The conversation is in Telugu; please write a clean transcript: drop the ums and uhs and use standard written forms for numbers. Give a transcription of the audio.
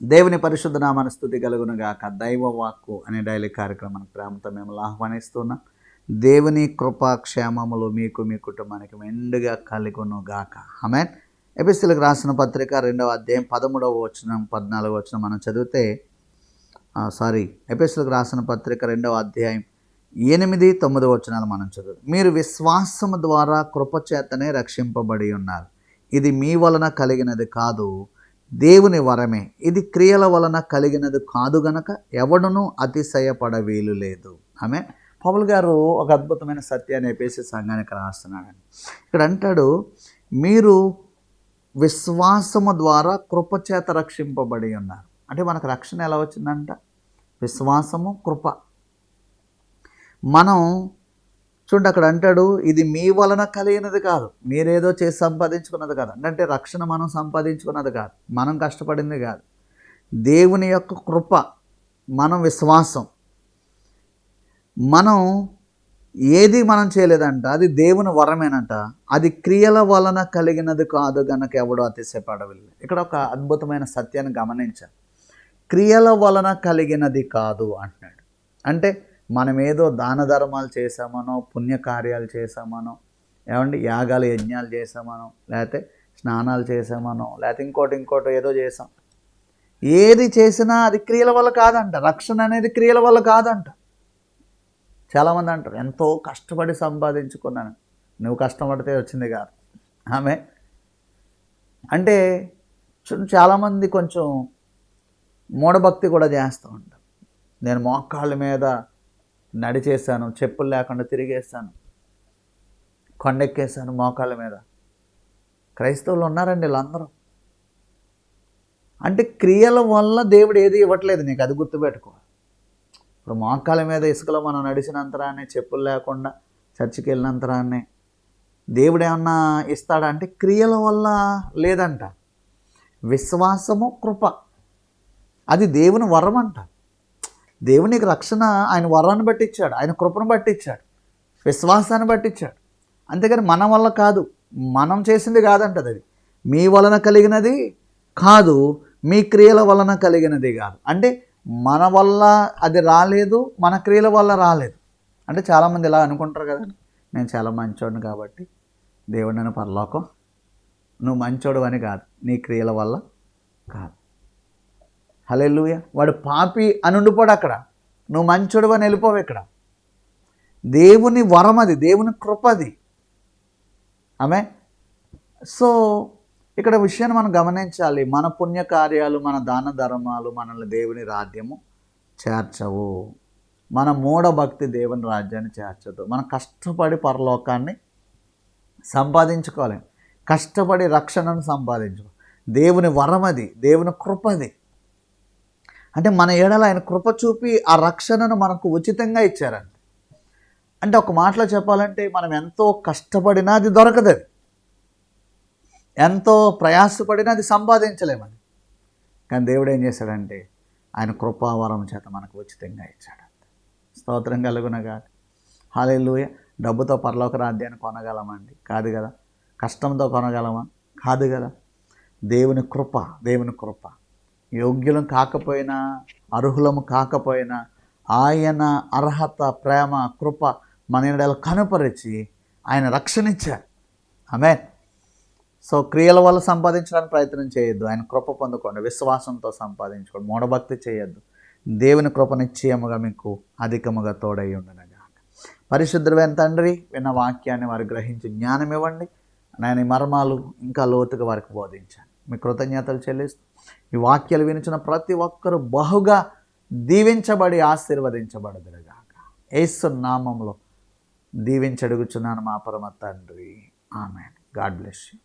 దేవుని పరిశుద్ధ నామానికి స్తుతి కలుగును గాక. దైవ వాక్కు అనే డైలీ కార్యక్రమానికి ప్రేమతో మేము ఆహ్వానిస్తున్నాం. దేవుని కృపాక్షేమములు మీకు మీ కుటుంబానికి మెండుగా కలుగును గాక. ఆమేన్. ఎఫెసీయులకు రాసిన పత్రిక 2వ అధ్యాయం 13వ వచనం 14వ వచనం మనం చదివితే ఎఫెసీయులకు రాసిన పత్రిక 2వ అధ్యాయం 8, 9 వచనాలు మనం చదువు. మీరు విశ్వాసము ద్వారా కృపచేతనే రక్షింపబడి ఉన్నారు. ఇది మీ వలన కలిగినది కాదు, దేవుని వరమే. ఇది క్రియల వలన కలిగినది కాదు గనక ఎవడునూ అతిశయపడ వీలు లేదు. ఆమె పౌలు గారు ఒక అద్భుతమైన సత్యాన్ని ఎఫెసీ సంఘానికి రాస్తున్నాడండి. ఇక్కడ అంటాడు, మీరు విశ్వాసము ద్వారా కృపచేత రక్షింపబడి ఉన్నారు. అంటే మనకు రక్షణ ఎలా వచ్చిందంట? విశ్వాసము, కృప. మనం చూడండి, అక్కడ అంటాడు, ఇది మీ వలన కలిగినది కాదు, మీరేదో చేసి సంపాదించుకున్నది కాదు. అంటే రక్షణ మనం సంపాదించుకున్నది కాదు, మనం కష్టపడింది కాదు. దేవుని యొక్క కృప, మనం విశ్వాసం. మనం ఏది మనం చేయలేదంట, అది దేవుని వరమేనంట. అది క్రియల వలన కలిగినది కాదు గనక ఎవడో అతిశయపడవిల్లు. ఇక్కడ ఒక అద్భుతమైన సత్యాన్ని గమనించాలి. క్రియల వలన కలిగినది కాదు అంటున్నాడు. అంటే మనం ఏదో దాన ధర్మాలు చేసామనో, పుణ్యకార్యాలు చేసామనో, ఏమండి యాగాలు యజ్ఞాలు చేసామనో, లేకపోతే స్నానాలు చేసామనో, లేకపోతే ఇంకోటి ఏదో చేసాం. ఏది చేసినా అది క్రియల వల్ల కాదంట. రక్షణ అనేది క్రియల వల్ల కాదంట. చాలామంది అంటారు, ఎంతో కష్టపడి సంపాదించుకున్నాను. నువ్వు కష్టపడితే వచ్చింది కాదు. ఆమె అంటే చాలామంది కొంచెం మూఢభక్తి కూడా చేస్తూ ఉంటారు. నేను మోకాళ్ళ మీద నడిచేసాను, చెప్పులు లేకుండా తిరిగేసాను, కొండెక్కేసాను మోకాళ్ళ మీద. క్రైస్తవులు ఉన్నారండి వీళ్ళందరూ. అంటే క్రియల వల్ల దేవుడు ఏది ఇవ్వట్లేదు నీకు, అది గుర్తుపెట్టుకో. ఇప్పుడు మోకాళ్ళ మీద ఇసుకలో మనం నడిచినంతరాన్ని, చెప్పులు లేకుండా చర్చికి వెళ్ళినంతరాన్ని దేవుడు ఏమన్నా ఇస్తాడా అంటే క్రియల వల్ల లేదంట. విశ్వాసము, కృప, అది దేవుని వరం అంట. దేవునికి రక్షణ ఆయన వరాన్ని బట్టి ఇచ్చాడు, ఆయన కృపను బట్టి ఇచ్చాడు, విశ్వాసాన్ని బట్టి ఇచ్చాడు. అంతేగాని మన వల్ల కాదు, మనం చేసింది కాదంటది. అది మీ వలన కలిగినది కాదు, మీ క్రియల వలన కలిగినది కాదు. అంటే మన వల్ల అది రాలేదు, మన క్రియల వల్ల రాలేదు. అంటే చాలామంది ఇలా అనుకుంటారు కదా, నేను చాలా మంచోడిని కాబట్టి దేవుడు నన్ను పరలోకం. నువ్వు మంచోడు అని కాదు, నీ క్రియల వల్ల కాదు. హల్లెలూయా. వాడు పాపి అని ఉండిపోడు అక్కడ, నువ్వు మంచోడు అని వెళ్ళిపోవు. ఇక్కడ దేవుని వరం, అది దేవుని కృప, అది. ఆమె సో ఇక్కడ విషయాన్ని మనం గమనించాలి. మన పుణ్యకార్యాలు, మన దాన ధర్మాలు మనల్ని దేవుని రాజ్యము చేర్చవు. మన మూఢభక్తి దేవుని రాజ్యాన్ని చేర్చదు. మనం కష్టపడి పరలోకాన్ని సంపాదించుకోవాలి, కష్టపడి రక్షణను సంపాదించుకో. దేవుని వరం అది, దేవుని కృప అది. అంటే మన ఏడల ఆయన కృప చూపి ఆ రక్షణను మనకు ఉచితంగా ఇచ్చారంట. అంటే ఒక మాటలో చెప్పాలంటే మనం ఎంతో కష్టపడినా అది దొరకదు, అది ఎంతో ప్రయాసపడినా అది సంపాదించలేమని. కానీ దేవుడు ఏం చేశాడంటే ఆయన కృపావరం చేత మనకు ఉచితంగా ఇచ్చాడంట. స్తోత్రం కలుగునగా. హల్లెలూయా. డబ్బుతో పరలోక రాజ్యాన్ని కొనగలమండి? కాదు కదా. కష్టంతో కొనగలమా? కాదు కదా. దేవుని కృప, దేవుని కృప. యోగ్యులం కాకపోయినా, అర్హులము కాకపోయినా ఆయన అర్హత, ప్రేమ, కృప మన ఎడల కనుపరిచి ఆయన రక్షణ ఇచ్చారు. ఆమేన్. సో క్రియల వల్ల సంపాదించడానికి ప్రయత్నం చేయొద్దు, ఆయన కృప పొందుకోండి. విశ్వాసంతో సంపాదించుకోండి, మూఢభక్తి చేయొద్దు. దేవుని కృప నిశ్చయముగా మీకు అధికముగా తోడై ఉండునుగాక. పరిశుద్ధుడైన తండ్రి, విన్న వాక్యాన్ని వారు గ్రహించి జ్ఞానం ఇవ్వండి. ఆయన మర్మాలు ఇంకా లోతుగా వారికి బోధించండి. మీ కృతజ్ఞతలు చెల్లిస్తూ ఈ వాక్యాలు వినిచిన ప్రతి ఒక్కరూ బహుగా దీవించబడి ఆశీర్వదించబడదురుగాక. యేసు నామములో దీవించడుగుచున్నాను మా పరమ తండ్రి. ఆమేన్. God bless you.